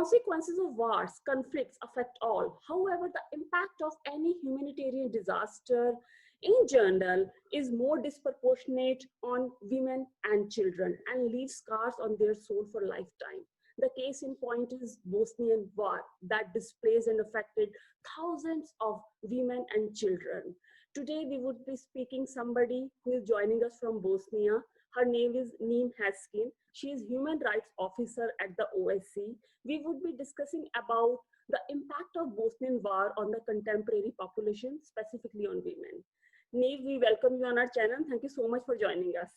consequences of wars, conflicts affect all. However, the impact of any humanitarian disaster in general is more disproportionate on women and children and leaves scars on their soul for a lifetime. The case in point is Bosnian war that displaced and affected thousands of women and children. Today, we would be speaking somebody who is joining us from Bosnia. Her name is Neive Heskin. She is Human Rights Officer at the OSCE. We would be discussing about the impact of Bosnian war on the contemporary population, specifically on women. Neive, we welcome you on our channel. Thank you so much for joining us.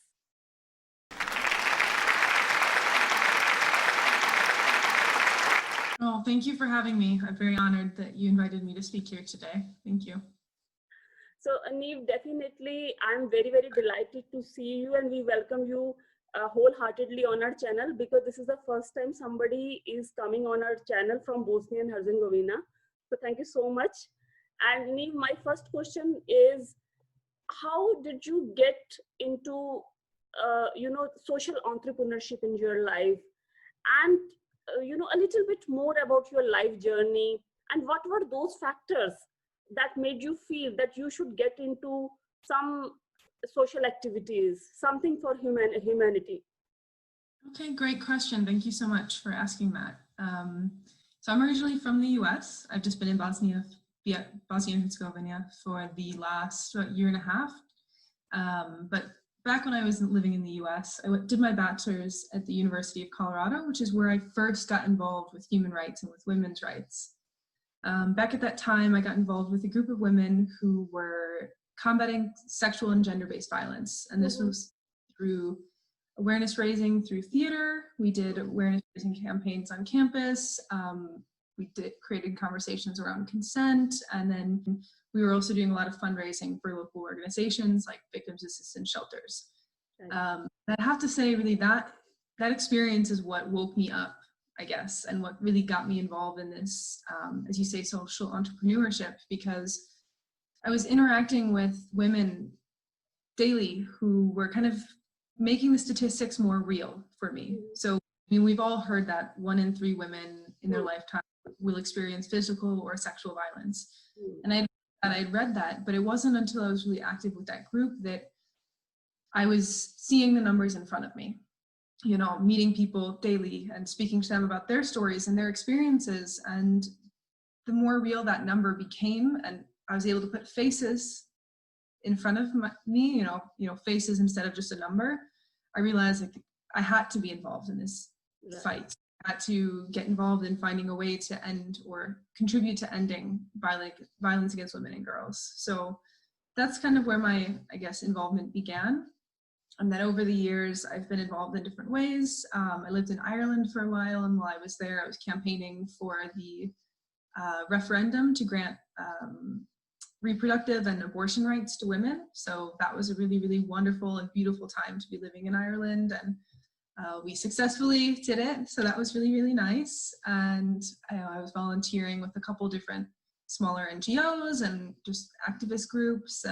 Oh, thank you for having me. I'm very honored that you invited me to speak here today. Thank you. So Neive, definitely, I'm very, very delighted to see you, and we welcome you wholeheartedly on our channel, because this is the first time somebody is coming on our channel from Bosnia and Herzegovina. So thank you so much. And Neive, my first question is, how did you get into social entrepreneurship in your life? And a little bit more about your life journey, and what were those factors that made you feel that you should get into some social activities, something for humanity? Okay, great question. Thank you so much for asking that. So I'm originally from the US. I've just been in Bosnia and Herzegovina for the last year and a half. But back when I was living in the US, I did my bachelor's at the University of Colorado, which is where I first got involved with human rights and with women's rights. Back at that time, I got involved with a group of women who were combating sexual and gender-based violence. And this was through awareness raising through theater. We did awareness raising campaigns on campus. We created conversations around consent. And then we were also doing a lot of fundraising for local organizations like victims assistance shelters. I have to say, really, that experience is what woke me up, I guess, and what really got me involved in this, as you say, social entrepreneurship, because I was interacting with women daily who were kind of making the statistics more real for me. So, I mean, we've all heard that 1 in 3 women in their lifetime will experience physical or sexual violence. And I'd read that, but it wasn't until I was really active with that group that I was seeing the numbers in front of me. Meeting people daily and speaking to them about their stories and their experiences. And the more real that number became, and I was able to put faces in front of me, faces instead of just a number, I realized I had to be involved in this fight. I had to get involved in finding a way to end or contribute to ending violence against women and girls. So that's kind of where my, I guess, involvement began. And then over the years, I've been involved in different ways. I lived in Ireland for a while, and while I was there, I was campaigning for the referendum to grant reproductive and abortion rights to women. So that was a really, really wonderful and beautiful time to be living in Ireland, and we successfully did it. So that was really, really nice. And I was volunteering with a couple different smaller NGOs and just activist groups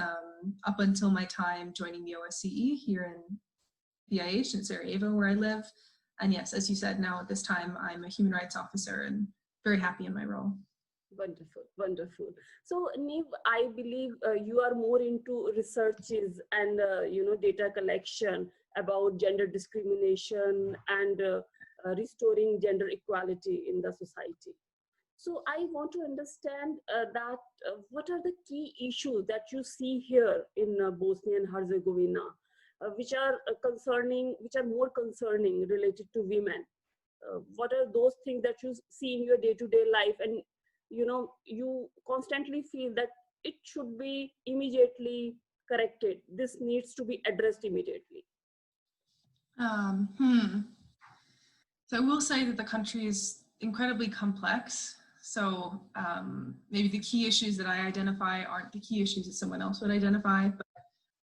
up until my time joining the OSCE here in BIH in Sarajevo, where I live. And yes, as you said, now at this time, I'm a human rights officer and very happy in my role. Wonderful, wonderful. So Neive, I believe you are more into researches and data collection about gender discrimination and restoring gender equality in the society. So I want to understand what are the key issues that you see here in Bosnia and Herzegovina, which are more concerning related to women. What are those things that you see in your day-to-day life, and you constantly feel that it should be immediately corrected? This needs to be addressed immediately. So I will say that the country is incredibly complex. So maybe the key issues that I identify aren't the key issues that someone else would identify. But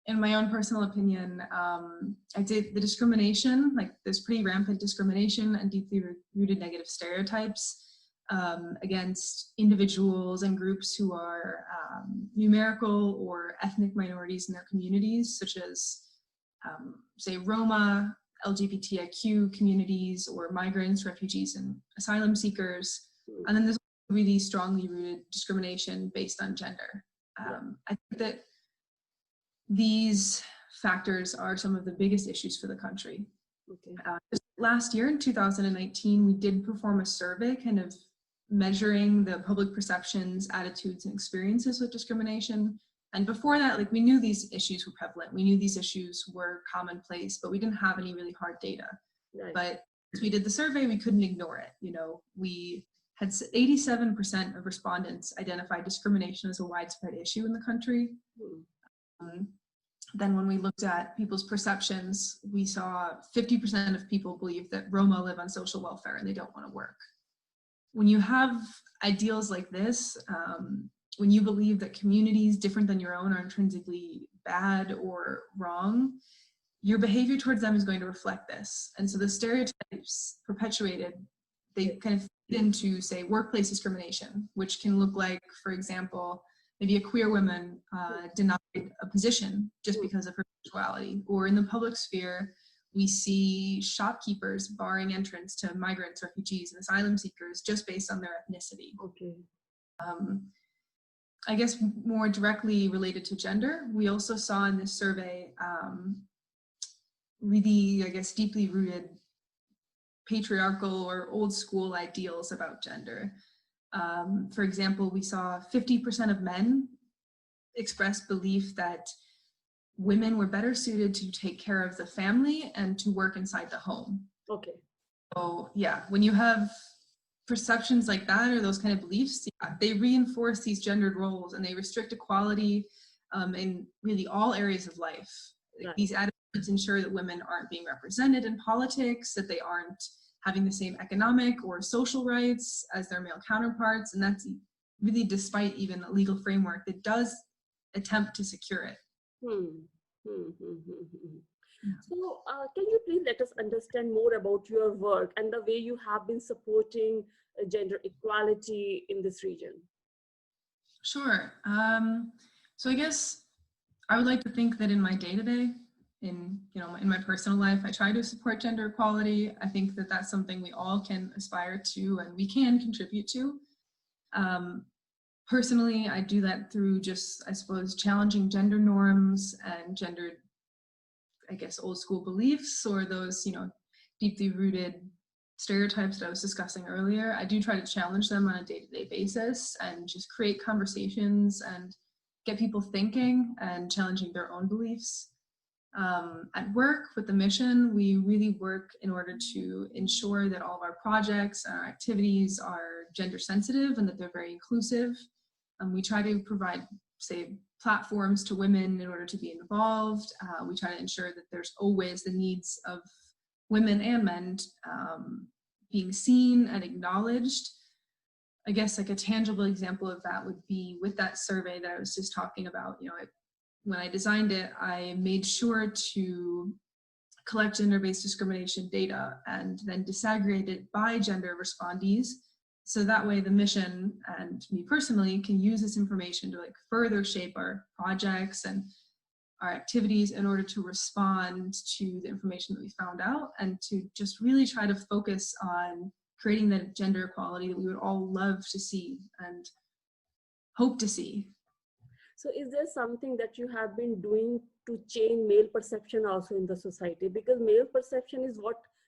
in my own personal opinion, I did the discrimination, like there's pretty rampant discrimination and deeply rooted negative stereotypes against individuals and groups who are numerical or ethnic minorities in their communities, such as say Roma, LGBTIQ communities or migrants, refugees, and asylum seekers. And then there's really strongly rooted discrimination based on gender. I think that these factors are some of the biggest issues for the country. Last year in 2019, we did perform a survey kind of measuring the public perceptions, attitudes, and experiences with discrimination. And before that, like, we knew these issues were prevalent. We knew these issues were commonplace, but we didn't have any really hard data. Right. But as we did the survey, we couldn't ignore it. You know, we had 87% of respondents identify discrimination as a widespread issue in the country. Then when we looked at people's perceptions, we saw 50% of people believe that Roma live on social welfare and they don't want to work. When you have ideals like this, when you believe that communities different than your own are intrinsically bad or wrong, your behavior towards them is going to reflect this. And so the stereotypes perpetuated, they kind of fit into, say, workplace discrimination, which can look like, for example, maybe a queer woman denied a position just because of her sexuality. Or in the public sphere, we see shopkeepers barring entrance to migrants, refugees, and asylum seekers just based on their ethnicity. I guess more directly related to gender, we also saw in this survey really, I guess, deeply rooted patriarchal or old school ideals about gender. For example, we saw 50% of men express belief that women were better suited to take care of the family and to work inside the home. So yeah, when you have perceptions like that or those kind of beliefs, they reinforce these gendered roles and they restrict equality in really all areas of life. These attitudes ensure that women aren't being represented in politics, that they aren't having the same economic or social rights as their male counterparts, and that's really despite even a legal framework that does attempt to secure it. So can you please let us understand more about your work and the way you have been supporting gender equality in this region? Sure. So I guess I would like to think that in my day-to-day, in my personal life, I try to support gender equality. I think that that's something we all can aspire to and we can contribute to. Personally, I do that through just, I suppose, challenging gender norms and gendered, I guess, old school beliefs or those, deeply rooted stereotypes that I was discussing earlier. I do try to challenge them on a day-to-day basis and just create conversations and get people thinking and challenging their own beliefs. At work with the mission, we really work in order to ensure that all of our projects and our activities are gender sensitive and that they're very inclusive. We try to provide, say, platforms to women in order to be involved. We try to ensure that there's always the needs of women and men being seen and acknowledged. I guess like a tangible example of that would be with that survey that I was just talking about. When I designed it, I made sure to collect gender-based discrimination data and then disaggregate it by gender respondees. So that way the mission and me personally can use this information to further shape our projects and our activities in order to respond to the information that we found out and to just really try to focus on creating that gender equality that we would all love to see and hope to see. So is there something that you have been doing to change male perception also in the society? Because male perception is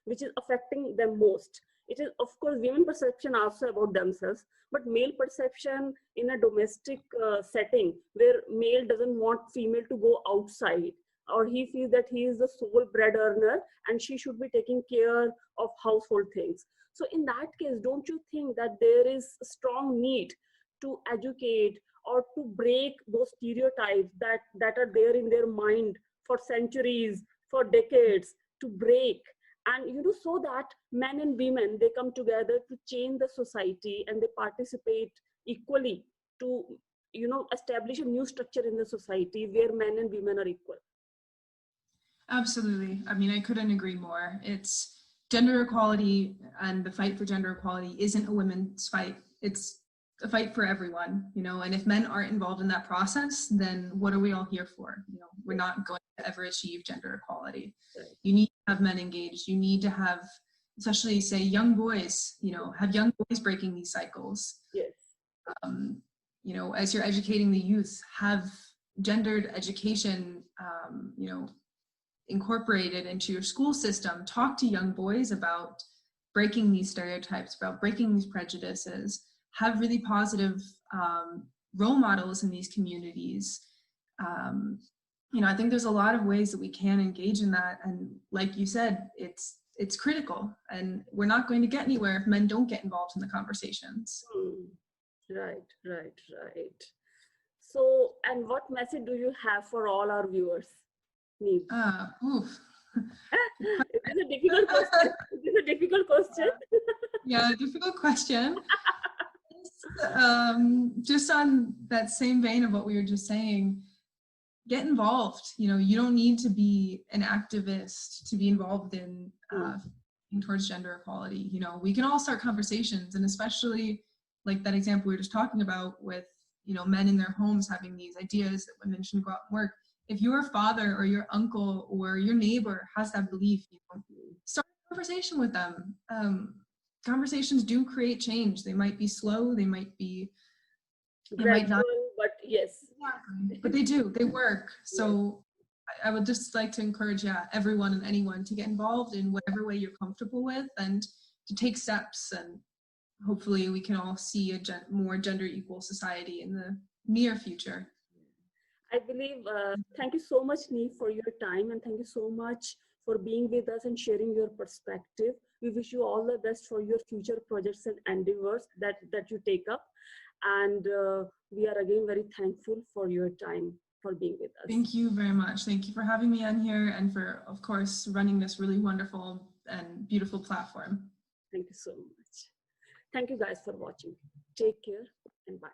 which is affecting them most. It is, of course, women perception also about themselves, but male perception in a domestic setting where male doesn't want female to go outside, or he feels that he is the sole bread earner and she should be taking care of household things. So in that case, don't you think that there is a strong need to educate or to break those stereotypes that are there in their mind for centuries, for decades, to break? And so that men and women, they come together to change the society and they participate equally to establish a new structure in the society where men and women are equal. Absolutely. I mean, I couldn't agree more. It's gender equality, and the fight for gender equality isn't a women's fight. It's a fight for everyone, and if men aren't involved in that process, then what are we all here for? we're not going to ever achieve gender equality. Right. You need to have men engaged. You need to have, especially say young boys, you know, have young boys breaking these cycles. Yes. You know, as you're educating the youth, have gendered education, you know, incorporated into your school system. Talk to young boys about breaking these stereotypes, about breaking these prejudices. Have really positive role models in these communities. You know, I think there's a lot of ways that we can engage in that. And like you said, it's critical, and we're not going to get anywhere if men don't get involved in the conversations. Right. So, and what message do you have for all our viewers? Neive? It is a difficult question. It is a difficult question. Yeah, difficult question. Just on that same vein of what we were just saying, get involved. You know, you don't need to be an activist to be involved in towards gender equality. You know, we can all start conversations, and especially like that example we were just talking about with, you know, men in their homes having these ideas that women shouldn't go out and work. If your father or your uncle or your neighbor has that belief, you know, start a conversation with them. Conversations do create change. They might be slow, they might not, but yes. Exactly. But they do, they work. So I would just like to encourage everyone and anyone to get involved in whatever way you're comfortable with, and to take steps, and hopefully we can all see a more gender equal society in the near future. I believe, thank you so much, Neive, for your time, and thank you so much for being with us and sharing your perspective. We wish you all the best for your future projects and endeavors that you take up. And we are again very thankful for your time, for being with us. Thank you very much. Thank you for having me on here, and for, of course, running this really wonderful and beautiful platform. Thank you so much. Thank you guys for watching. Take care and bye.